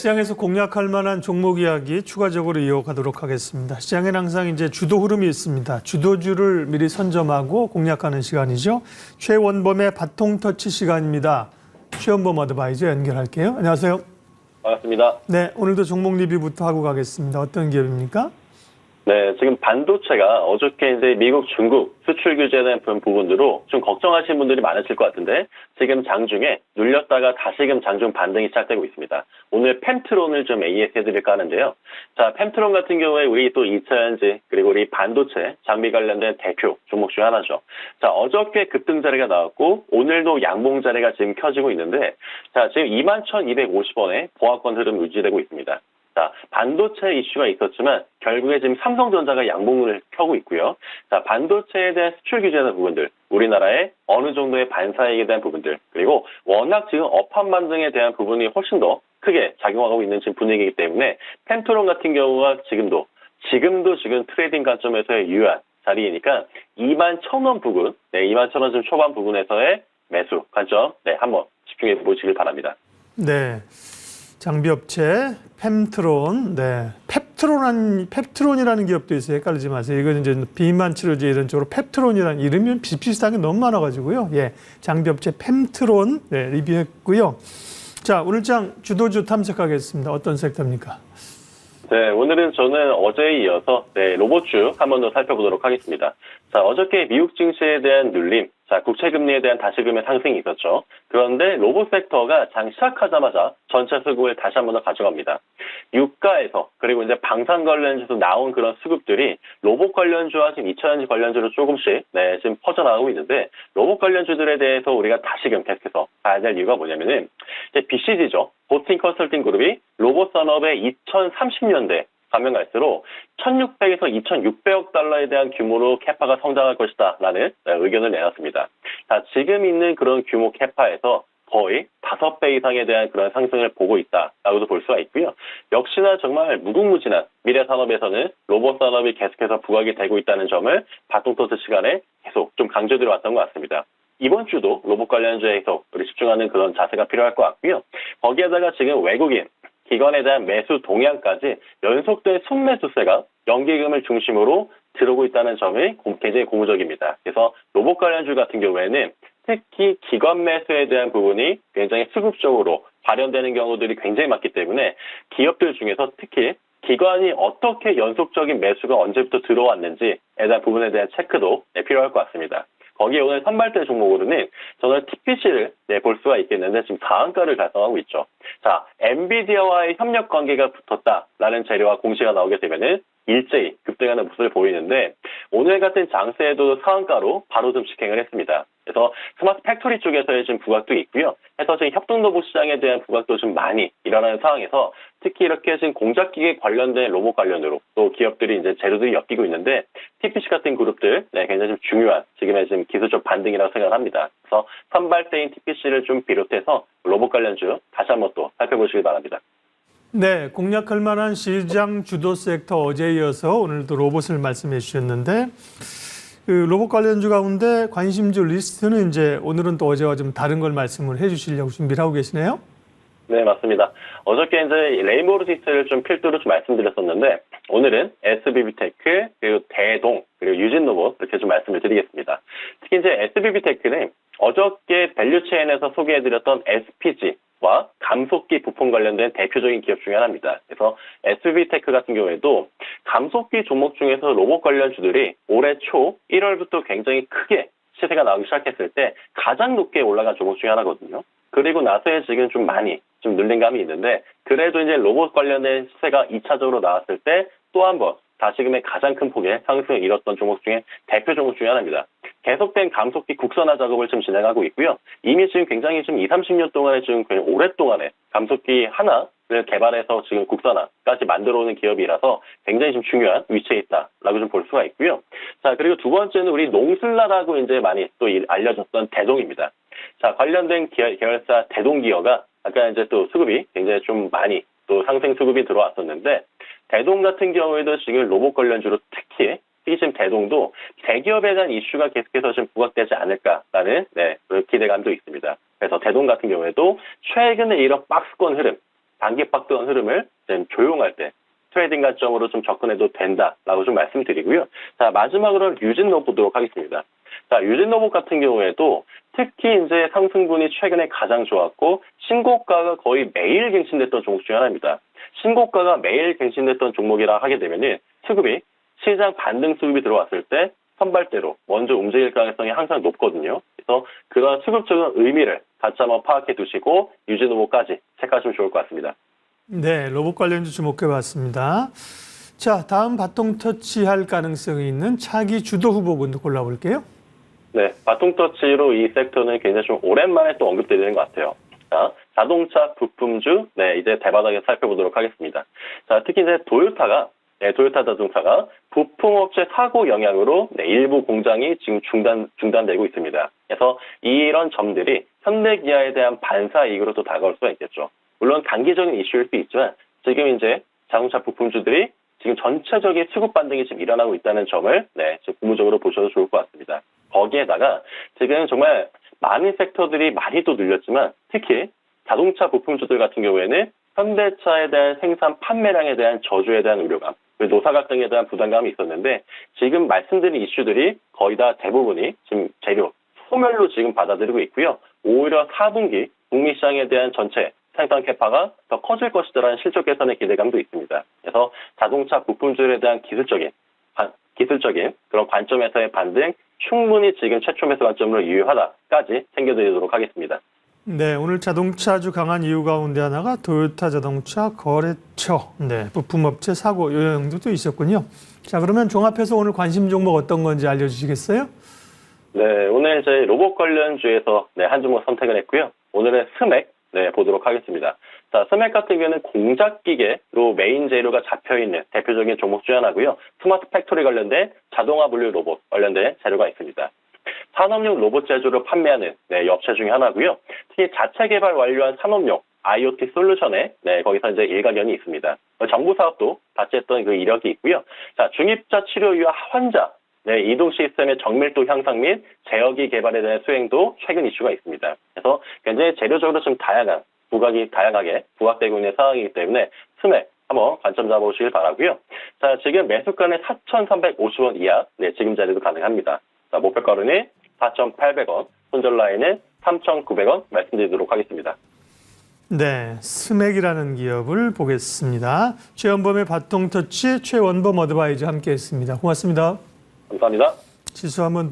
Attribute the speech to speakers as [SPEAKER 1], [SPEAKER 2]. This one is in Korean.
[SPEAKER 1] 시장에서 공략할 만한 종목 이야기 추가적으로 이어가도록 하겠습니다. 시장에는 항상 이제 주도 흐름이 있습니다. 주도주를 미리 선점하고 공략하는 시간이죠. 최원범의 바통터치 시간입니다. 최원범 어드바이저 연결할게요. 안녕하세요.
[SPEAKER 2] 반갑습니다.
[SPEAKER 1] 네, 오늘도 종목 리뷰부터 하고 가겠습니다. 어떤 기업입니까?
[SPEAKER 2] 네, 지금 반도체가 어저께 이제 미국, 중국 수출 규제에 대한 부분으로 좀 걱정하시는 분들이 많으실 것 같은데 지금 장중에 눌렸다가 다시금 장중 반등이 시작되고 있습니다. 오늘 펜트론을 좀 AS 해드릴까 하는데요. 자, 펜트론 같은 경우에 우리 또 2차전지 그리고 우리 반도체 장비 관련된 대표 종목 중 하나죠. 자, 어저께 급등 자리가 나왔고 오늘도 양봉 자리가 지금 켜지고 있는데 자, 지금 21,250원에 보합권 흐름 유지되고 있습니다. 자, 반도체 이슈가 있었지만 결국에 지금 삼성전자가 양봉을 켜고 있고요. 자, 반도체에 대한 수출 규제나 부분들, 우리나라의 어느 정도의 반사이익에 대한 부분들, 그리고 워낙 지금 업황 반등에 대한 부분이 훨씬 더 크게 작용하고 있는 지금 분위기이기 때문에 펜트론 같은 경우가 지금도 지금 트레이딩 관점에서의 유효한 자리이니까 21,000원 부근, 네, 21,000원 좀 초반 부근에서의 매수 관점, 네, 한번 집중해 보시길 바랍니다.
[SPEAKER 1] 네. 장비업체 펜트론, 네, 펩트론이라는 기업도 있어요. 헷갈리지 마세요. 이건 이제 비만 치료제 이런 쪽으로 펩트론이라는 이름이 비슷비슷한 게 너무 많아가지고요. 예, 장비업체 펜트론 네, 리뷰했고요. 자, 오늘장 주도주 탐색하겠습니다. 어떤 섹터입니까?
[SPEAKER 2] 네, 오늘은 저는 어제에 이어서 로봇주 한 번 더 살펴보도록 하겠습니다. 자, 어저께 미국 증시에 대한 눌림, 자, 국채금리에 대한 다시금의 상승이 있었죠. 그런데 로봇 섹터가 장 시작하자마자 전체 수급을 다시 한 번 더 가져갑니다. 유가에서 그리고 이제 방산 관련주에서 나온 그런 수급들이 로봇 관련주와 지금 2차전지 관련주로 조금씩 지금 퍼져나가고 있는데 로봇 관련주들에 대해서 우리가 다시금 계속해서 봐야 될 이유가 뭐냐면은 이제 BCG죠. 보스팅 컨설팅 그룹이 로봇 산업의 2030년대 가면 갈수록 1,600에서 2,600억 달러에 대한 규모로 캐파가 성장할 것이다 라는 의견을 내놨습니다. 자, 지금 있는 그런 규모 캐파에서 거의 5배 이상에 대한 그런 상승을 보고 있다라고도 볼 수가 있고요. 역시나 정말 무궁무진한 미래 산업에서는 로봇 산업이 계속해서 부각이 되고 있다는 점을 바통터치 시간에 계속 좀 강조드려 왔던 것 같습니다. 이번 주도 로봇 관련주에 계속 우리 집중하는 그런 자세가 필요할 것 같고요. 거기에다가 지금 외국인 기관에 대한 매수 동향까지 연속된 순매수세가 연기금을 중심으로 들어오고 있다는 점이 굉장히 고무적입니다. 그래서 로봇 관련주 같은 경우에는 특히 기관 매수에 대한 부분이 굉장히 수급적으로 발현되는 경우들이 굉장히 많기 때문에 기업들 중에서 특히 기관이 어떻게 연속적인 매수가 언제부터 들어왔는지에 대한 부분에 대한 체크도 필요할 것 같습니다. 거기에 오늘 선발대 종목으로는 저는 TPC를 볼 수가 있겠는데 지금 상한가를 달성하고 있죠. 자, 엔비디아와의 협력 관계가 붙었다라는 재료와 공시가 나오게 되면은 일제히 급등하는 모습을 보이는데 오늘 같은 장세에도 상한가로 바로 좀 직행을 했습니다. 그래서 스마트 팩토리 쪽에서의 지금 부각도 있고요. 해서 지금 협동로봇 시장에 대한 부각도 좀 많이 일어나는 상황에서 특히 이렇게 지금 공작기계 관련된 로봇 관련으로 또 기업들이 이제 재료들이 엮이고 있는데 TPC 같은 그룹들 굉장히 좀 중요한 지금의 지금 기술적 반등이라고 생각합니다. 그래서 선발대인 TPC를 좀 비롯해서 로봇 관련주 다시 한번 또 살펴보시기 바랍니다.
[SPEAKER 1] 네, 공략할 만한 시장 주도 섹터 어제에 이어서 오늘도 로봇을 말씀해 주셨는데 그 로봇 관련주 가운데 관심주 리스트는 이제 오늘은 또 어제와 좀 다른 걸 말씀을 해 주시려고 준비를 하고 계시네요.
[SPEAKER 2] 네, 맞습니다. 어저께 이제 레인보우리지스를 좀 필두로 좀 말씀드렸었는데 오늘은 SBB테크 그리고 대동 그리고 유진로봇 이렇게 좀 말씀을 드리겠습니다. 특히 이제 SBB테크는 어저께 밸류체인에서 소개해드렸던 SPG와 감속기 부품 관련된 대표적인 기업 중에 하나입니다. 그래서 SBB테크 같은 경우에도 감속기 종목 중에서 로봇 관련주들이 올해 초 1월부터 굉장히 크게 시세가 나오기 시작했을 때 가장 높게 올라간 종목 중에 하나거든요. 그리고 나서야 지금 좀 많이 좀 눌린 감이 있는데 그래도 이제 로봇 관련된 시세가 2차적으로 나왔을 때 또 한 번 다시금의 가장 큰 폭의 상승을 이뤘던 종목 중에 대표 종목 중에 하나입니다. 계속된 감속기 국산화 작업을 지금 진행하고 있고요. 이미 지금 굉장히 지금 20, 30년 동안에 지금 굉장히 오랫동안에 감속기 하나를 개발해서 지금 국산화까지 만들어 오는 기업이라서 굉장히 좀 중요한 위치에 있다라고 좀 볼 수가 있고요. 자, 그리고 두 번째는 우리 농슬라라고 이제 많이 또 알려졌던 대동입니다. 자, 관련된 계열사 대동기어가 아까 이제 또 수급이 굉장히 좀 많이 또 상승 수급이 들어왔었는데 대동 같은 경우에도 지금 로봇 관련주로 특히 지금 대동도 대기업에 대한 이슈가 계속해서 좀 부각되지 않을까라는 기대감도 있습니다. 그래서 대동 같은 경우에도 최근에 이런 박스권 흐름 단기 박도한 흐름을 좀 조용할 때 트레이딩 관점으로 좀 접근해도 된다라고 좀 말씀드리고요. 자, 마지막으로 유진로 보도록 하겠습니다. 자, 유진로봇 같은 경우에도 특히 이제 상승분이 최근에 가장 좋았고 신고가가 거의 매일 갱신됐던 종목 중 하나입니다. 신고가가 매일 갱신됐던 종목이라 하게 되면은 수급이 시장 반등 수급이 들어왔을 때 선발대로 먼저 움직일 가능성이 항상 높거든요. 그래서 그런 수급적인 의미를 같이 한번 파악해 두시고 유진로봇까지 체크하시면 좋을 것 같습니다.
[SPEAKER 1] 네, 로봇 관련주 주목해봤습니다. 자, 다음 바통 터치할 가능성이 있는 차기 주도 후보군도 골라볼게요.
[SPEAKER 2] 네, 바통터치로 이 섹터는 굉장히 좀 오랜만에 또 언급되는 것 같아요. 자, 자동차 부품주, 네, 이제 대바닥에 살펴보도록 하겠습니다. 자, 특히 이제 도요타 자동차가 부품업체 사고 영향으로 네, 일부 공장이 지금 중단되고 있습니다. 그래서 이런 점들이 현대기아에 대한 반사 이익으로 또 다가올 수가 있겠죠. 물론 단기적인 이슈일 수 있지만 지금 이제 자동차 부품주들이 지금 전체적인 수급 반등이 지금 일어나고 있다는 점을 네, 지금 고무적으로 보셔도 좋을 것 같습니다. 거기에다가 지금 정말 많은 섹터들이 많이 또 늘렸지만 특히 자동차 부품주들 같은 경우에는 현대차에 대한 생산 판매량에 대한 저주에 대한 우려감, 그리고 노사 갈등에 대한 부담감이 있었는데 지금 말씀드린 이슈들이 거의 다 대부분이 지금 재료, 소멸로 지금 받아들이고 있고요. 오히려 4분기 북미 시장에 대한 전체 생산 캐파가 더 커질 것이다라는 실적 개선의 기대감도 있습니다. 그래서 자동차 부품주에 대한 기술적인 그런 관점에서의 반등 충분히 지금 최초 매수 관점으로 유효하다까지 챙겨드리도록 하겠습니다.
[SPEAKER 1] 네, 오늘 자동차주 강한 이유 가운데 하나가 도요타 자동차 거래처, 네, 부품업체 사고 요령도 있었군요. 자, 그러면 종합해서 오늘 관심 종목 어떤 건지 알려주시겠어요?
[SPEAKER 2] 네, 오늘 이제 로봇 관련주에서 네, 한 종목 선택을 했고요. 오늘은 스맥 네, 보도록 하겠습니다. 자, 스맥 같은 경우는 공작기계로 메인 재료가 잡혀있는 대표적인 종목 중 하나고요. 스마트 팩토리 관련된 자동화 분류 로봇 관련된 재료가 있습니다. 산업용 로봇 제조를 판매하는 네, 업체 중에 하나고요. 특히 자체 개발 완료한 산업용 IoT 솔루션에 네, 거기서 이제 일가견이 있습니다. 정부 사업도 같이 했던 그 이력이 있고요. 자, 중입자 치료 이후 환자 네, 이동 시스템의 정밀도 향상 및 제어기 개발에 대한 수행도 최근 이슈가 있습니다. 그래서 굉장히 재료적으로 좀 다양하게 부각되고 있는 상황이기 때문에 스맥 한번 관점 잡아보시길 바라고요. 자, 지금 매수가는 4,350원 이하, 네, 지금 자리도 가능합니다. 자, 목표가로는 4,800원, 손절 라인은 3,900원 말씀드리도록 하겠습니다.
[SPEAKER 1] 네, 스맥이라는 기업을 보겠습니다. 최원범의 바통터치 최원범 어드바이저 함께했습니다. 고맙습니다.
[SPEAKER 2] 감사합니다.
[SPEAKER 1] 지수 한번